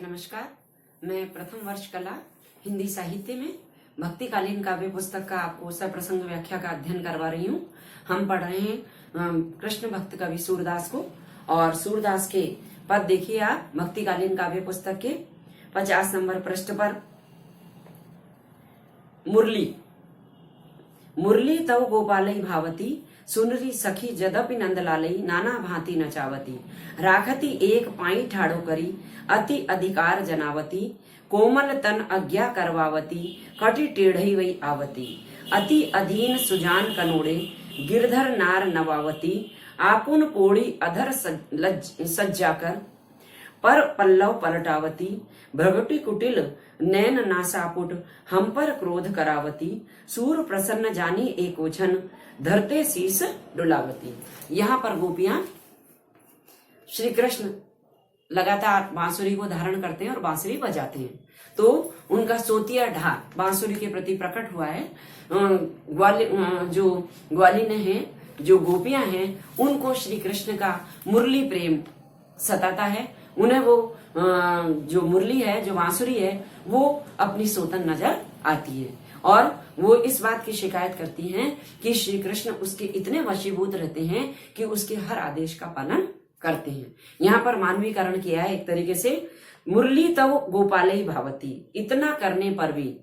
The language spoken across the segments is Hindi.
नमस्कार, मैं प्रथम वर्ष कला हिंदी साहित्य में भक्तिकालीन काव्य पुस्तक का आपको सप्रसंग व्याख्या का अध्ययन करवा रही हूँ। हम पढ़ रहे हैं कृष्ण भक्त कवि सूरदास को, और सूरदास के पद देखिए आप भक्तिकालीन काव्य पुस्तक के 50 नंबर पृष्ठ पर। मुरली मुरली तव गोपालई भावती, सुनरी सखी जदपि नंदलालई, नाना भांति नचावती। राखती एक पाई ठाड़ो करी, अति अधिकार जनावती। कोमल तन आज्ञा करवावती, कटी टेढ़ई वही आवती। अति अधीन सुजान कनोड़े, गिरधर नार नवावती। आपुन पोड़ी अधर सज्जा कर, पर पल्लव पलटावती। भ्रगटी कुटिल नैन नासापुट, हम पर क्रोध करावती। सूर प्रसन्न जानी एकोछन, धरते शीस डुलावती। यहाँ पर गोपियां श्री कृष्ण लगातार बांसुरी को धारण करते हैं और बांसुरी बजाते हैं, तो उनका सोतिया ढाक बांसुरी के प्रति प्रकट हुआ है। जो ग्वालिन है, जो गोपियां हैं, उनको श्री कृष्ण का मुरली प्रेम सताता है। उन्हें वो जो मुरली है, जो बांसुरी है, वो अपनी सोतन नजर आती है, और वो इस बात की शिकायत करती हैं कि श्री कृष्ण उसके इतने वशीभूत रहते हैं कि उसके हर आदेश का पालन करते हैं। यहाँ पर मानवीकरण किया है एक तरीके से। मुरली तव गोपालई भावती, इतना करने पर भी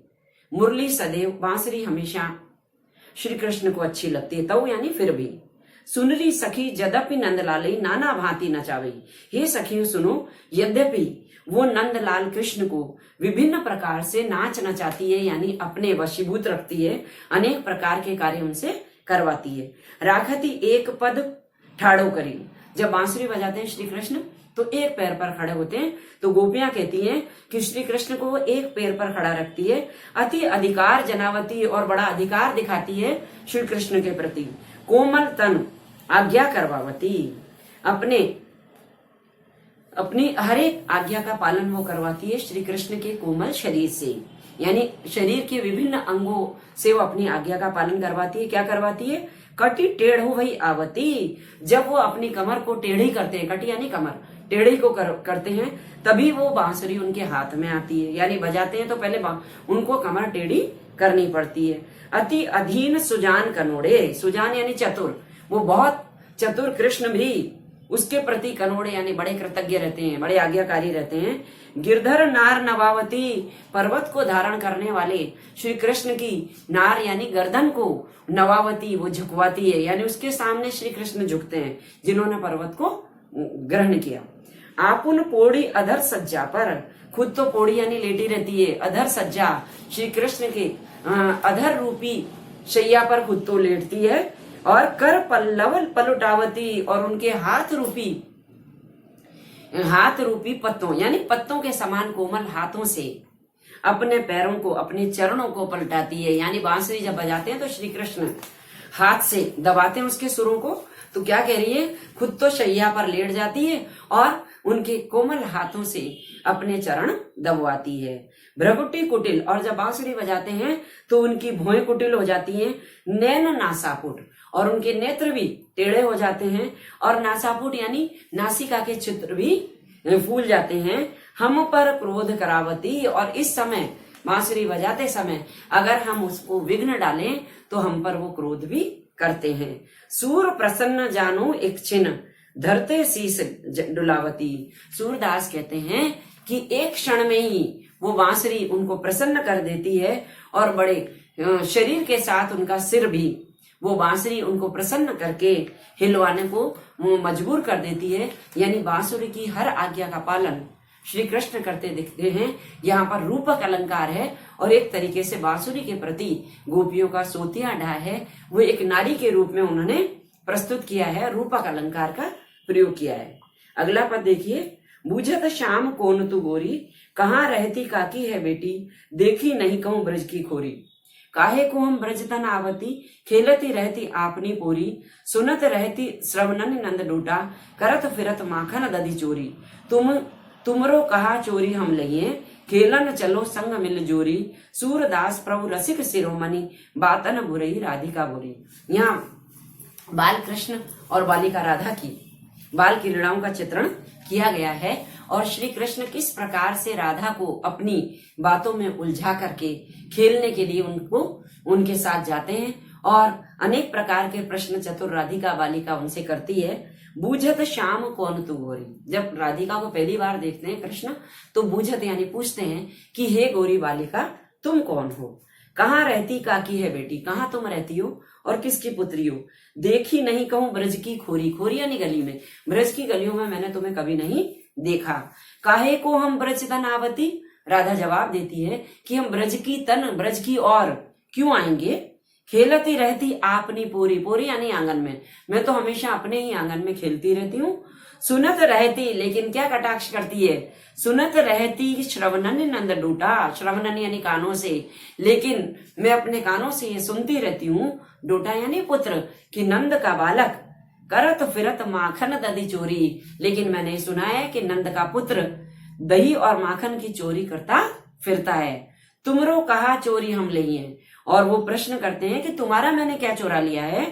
मुरली सदैव बांसुरी हमेशा श्री कृष्ण को अच्छी लगती है, तव यानी फिर भी। सुनरी सखी जदपि नंदलालई, नाना भांति नचावई। हे सखियों सुनो, यद्यपि वो नंदलाल कृष्ण को विभिन्न प्रकार से नाच नचाती है, यानी अपने वशीभूत रखती है, अनेक प्रकार के कार्य उनसे करवाती है। राखती एक पद ठाड़ो करी, जब बांसुरी बजाते हैं श्री कृष्ण तो एक पैर पर खड़े होते हैं, तो गोपियां कहती हैं कि श्री कृष्ण को वो एक पैर पर खड़ा रखती है। अति अधिकार जनावती, और बड़ा अधिकार दिखाती है श्री कृष्ण के प्रति। कोमल तन आज्ञा करवावती, अपनी हर एक आज्ञा का पालन वो करवाती है श्री कृष्ण के कोमल शरीर से, यानी शरीर के विभिन्न अंगों से वो अपनी आज्ञा का पालन करवाती है। क्या करवाती है? कटी टेढ़ो वही आवती, जब वो अपनी कमर को टेढ़ी करते हैं, कटी यानी कमर, टेढ़ी को करते हैं, तभी वो बांसुरी उनके हाथ में आती है, यानी बजाते हैं तो पहले उनको कमर टेढ़ी करनी पड़ती है। अति अधीन सुजान कनोड़े, सुजान यानी चतुर, वो बहुत चतुर कृष्ण भी उसके प्रति कनोड़े यानी बड़े कृतज्ञ रहते हैं, बड़े आज्ञाकारी रहते हैं। गिरधर नार नवावती, पर्वत को धारण करने वाले श्री कृष्ण की नार यानी गर्दन को नवावती, वो झुकवाती है, यानी उसके सामने श्री कृष्ण झुकते हैं जिन्होंने पर्वत को ग्रहण किया। आपुन पोड़ी अधर सज्जा पर, खुद तो पोड़ी यानी लेटी रहती है, अधर सज्जा श्री कृष्ण के अधर रूपी शैया पर खुद तो लेटती है, और कर पल्लव पलटावती, और उनके हाथ रूपी पत्तों यानी पत्तों के समान कोमल हाथों से अपने पैरों को, अपने चरणों को पलटाती है। यानी बांसुरी जब बजाते हैं तो श्री कृष्ण हाथ से दबाते हैं उसके सुरों को, तो क्या कह रही है? खुद तो शैया पर लेट जाती है और उनके कोमल हाथों से अपने चरण दबवाती है। भ्रगुटी कुटिल, और जब बांसुरी बजाते हैं तो उनकी भौएं कुटिल हो जाती हैं। नैन नासापुट, और उनके नेत्र भी टेढ़े हो जाते हैं, और नासापुट यानी नासिका के चित्र भी फूल जाते हैं। हम पर क्रोध करावती, और इस समय बांसुरी बजाते समय अगर हम उसको विघ्न डालें तो हम पर वो क्रोध भी करते हैं। सूर प्रसन्न जानो एक छिन, धरते शीस डुलावती। सूरदास कहते हैं कि एक क्षण में ही वो बांसुरी उनको प्रसन्न कर देती है, और बड़े शरीर के साथ उनका सिर भी वो बांसुरी उनको प्रसन्न करके हिलवाने को मजबूर कर देती है। यानी बांसुरी की हर आज्ञा का पालन श्री कृष्ण करते दिखते हैं। यहाँ पर रूपक अलंकार है, और एक तरीके से बांसुरी के प्रति गोपियों का सोतिया ढा है, वो एक नारी के रूप में उन्होंने प्रस्तुत किया है, रूपक अलंकार का प्रयोग किया है। अगला पद देखिए। बूझत शाम कौन तू गोरी, कहाँ रहती काकी है बेटी, देखी नहीं कहूं ब्रज की खोरी। काहे को हम ब्रजतन आवती, खेलती रहती आपनी पोरी। सुनत रहती श्रवणन नंद डूटा, करत फिरत माखन दधी चोरी। तुमरो कहा चोरी हम लगिए, खेलन चलो संग मिल जोरी। सूरदास प्रभु रसिक शिरोमणि, बातन बुरई राधिका बुरी। यहाँ बाल कृष्ण और बालिका राधा की बाल क्रीड़ाओं का चित्रण किया गया है और श्री कृष्ण किस प्रकार से राधा को अपनी बातों में उलझा करके खेलने के लिए उनके साथ जाते हैं और अनेक प्रकार के प्रश्न चतुर राधिका बालिका उनसे करती है। बूझत श्याम कौन तू गोरी, जब राधिका को पहली बार देखते हैं कृष्ण तो बूझत यानी पूछते हैं कि हे गोरी बालिका तुम कौन हो, कहाँ रहती काकी है बेटी, कहाँ तुम रहती हो और किसकी पुत्री हो, देखी नहीं कहूं ब्रज की खोरी, खोरी यानी गली में, ब्रज की गलियों में मैंने तुम्हें कभी नहीं देखा। काहे को हम ब्रज तन आवती, राधा जवाब देती है कि हम ब्रज की तन ब्रज की और क्यों आएंगे, खेलती रहती आपनी पूरी, पूरी यानी आंगन में, मैं तो हमेशा अपने ही आंगन में खेलती रहती हूँ। सुनत रहती, लेकिन क्या कटाक्ष करती है, सुनत रहती श्रवणन नंद डूटा, श्रवणन यानी कानों से, लेकिन मैं अपने कानों से ये सुनती रहती हूँ, डोटा यानी पुत्र, कि नंद का बालक करत फिरत माखन दधी चोरी, लेकिन मैंने सुना है कि नंद का पुत्र दही और माखन की चोरी करता फिरता है। तुमरो कहा चोरी हम ले हैं, और वो प्रश्न करते हैं कि तुम्हारा मैंने क्या चुरा लिया है,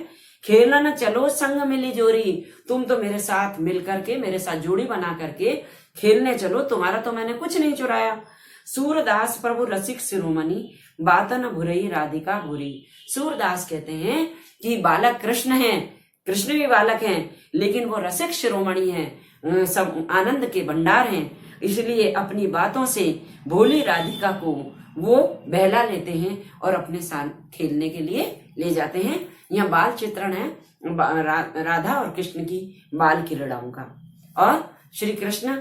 खेलन चलो संग मिली जोरी, तुम तो मेरे साथ मिल करके मेरे साथ जोड़ी बना करके खेलने चलो, तुम्हारा तो मैंने कुछ नहीं चुराया। सूरदास प्रभु रसिक शिरोमणि बातन भुरई राधिका भूरी, सूरदास कहते हैं कि बालक कृष्ण हैं, कृष्ण भी बालक हैं, लेकिन वो रसिक शिरोमणि हैं, सब आनंद के भंडार हैं, इसलिए अपनी बातों से भोली राधिका को वो बहला लेते हैं और अपने साथ खेलने के लिए ले जाते हैं। यह बाल चित्रण है राधा और कृष्ण की बाल क्रीड़ाओं का। और श्री कृष्ण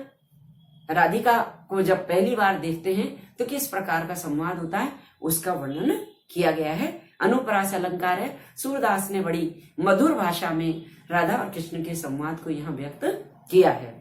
राधिका को जब पहली बार देखते हैं तो किस प्रकार का संवाद होता है उसका वर्णन किया गया है। अनुप्रास अलंकार है, सूरदास ने बड़ी मधुर भाषा में राधा और कृष्ण के संवाद को यहाँ व्यक्त किया है।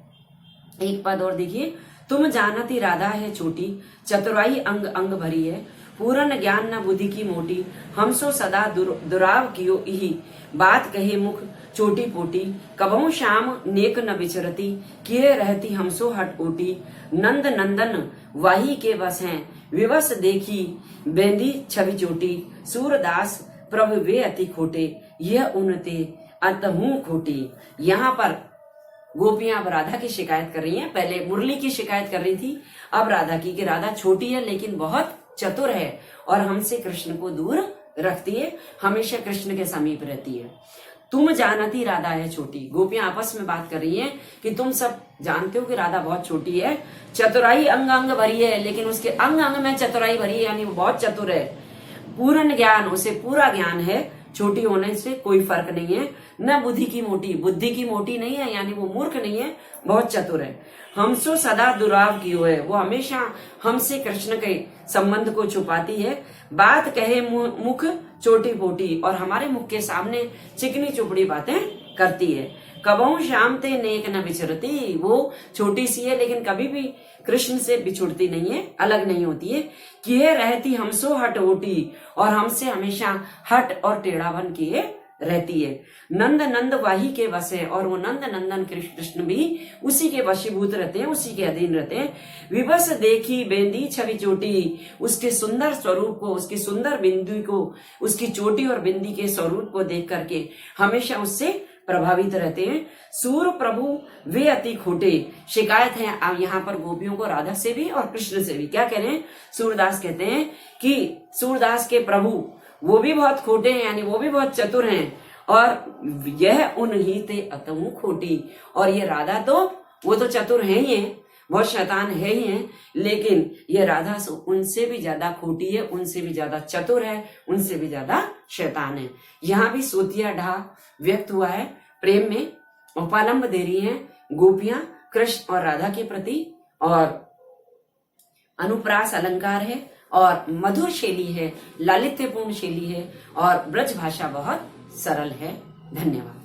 एक पद और देखिए, तुम जानती राधा है छोटी, चतुराई अंग अंग भरी है, पूरन ज्ञान न बुद्धि की मोटी, हमसो सदा दुराव कियो इही, बात कहे मुख चोटी पोटी, कबहू श्याम नेक न विचरती, किए रहती हमसो हट ओटी, नंद नंदन वाही के बस हैं, विवश देखी बेंदी छवि चोटी, सूरदास प्रभु वे अति खोटे, यह उनते अतहू खोटी। यहाँ पर गोपियां अब राधा की शिकायत कर रही हैं, पहले मुरली की शिकायत कर रही थी, अब राधा की, कि राधा छोटी है लेकिन बहुत चतुर है और हमसे कृष्ण को दूर रखती है, हमेशा कृष्ण के समीप रहती है। तुम जानती राधा है छोटी, गोपियां आपस में बात कर रही हैं कि तुम सब जानते हो कि राधा बहुत छोटी है, चतुराई अंग अंग भरी है, लेकिन उसके अंग अंग में चतुराई भरी है, यानी वो बहुत चतुर है। पूर्ण ज्ञान, उसे पूरा ज्ञान है, छोटी होने से कोई फर्क नहीं है। न बुद्धि की मोटी, बुद्धि की मोटी नहीं है, यानी वो मूर्ख नहीं है, बहुत चतुर है। हमसो सदा दुराव कियो है, वो हमेशा हमसे कृष्ण के संबंध को छुपाती है। बात कहे मुख चोटी पोटी, और हमारे मुख के सामने चिकनी चुपड़ी बातें करती है। कबहू श्याम ते नेक न विचरती, वो छोटी सी है लेकिन कभी भी कृष्ण से बिछुड़ती नहीं है, अलग नहीं होती है। किए रहती हमसो हट ओटी, और हमसे हमेशा हट और टेढ़ा बन किए रहती है। नंद नंद वाही के वश है, और वो नंद नंदन कृष्ण भी उसी के वशीभूत रहते हैं, उसी के अधीन रहते हैं। विवश देखी बेंदी छवि चोटी, उसके सुंदर स्वरूप को, उसकी सुंदर बिंदु को, उसकी चोटी और बिंदी के स्वरूप को देख करके हमेशा उससे प्रभावित रहते हैं। सूर प्रभु वे अति खोटे, शिकायत है अब यहाँ पर गोपियों को राधा से भी और कृष्ण से भी। क्या कह रहे हैं, सूरदास कहते हैं कि सूरदास के प्रभु वो भी बहुत खोटे हैं, यानी वो भी बहुत चतुर हैं, और यह उन्हीं ते अतहु खोटी, और ये राधा तो वो तो चतुर है ही है, बहुत शैतान है ही है, लेकिन ये राधा उनसे भी ज्यादा खोटी है, उनसे भी ज्यादा चतुर है, उनसे भी ज्यादा शैतान है। यहाँ भी सोतिया ढा व्यक्त हुआ है, प्रेम में उपालंब दे रही हैं गोपियां कृष्ण और राधा के प्रति, और अनुप्रास अलंकार है और मधुर शैली है, लालित्यपूर्ण शैली है, और ब्रज भाषा बहुत सरल है। धन्यवाद।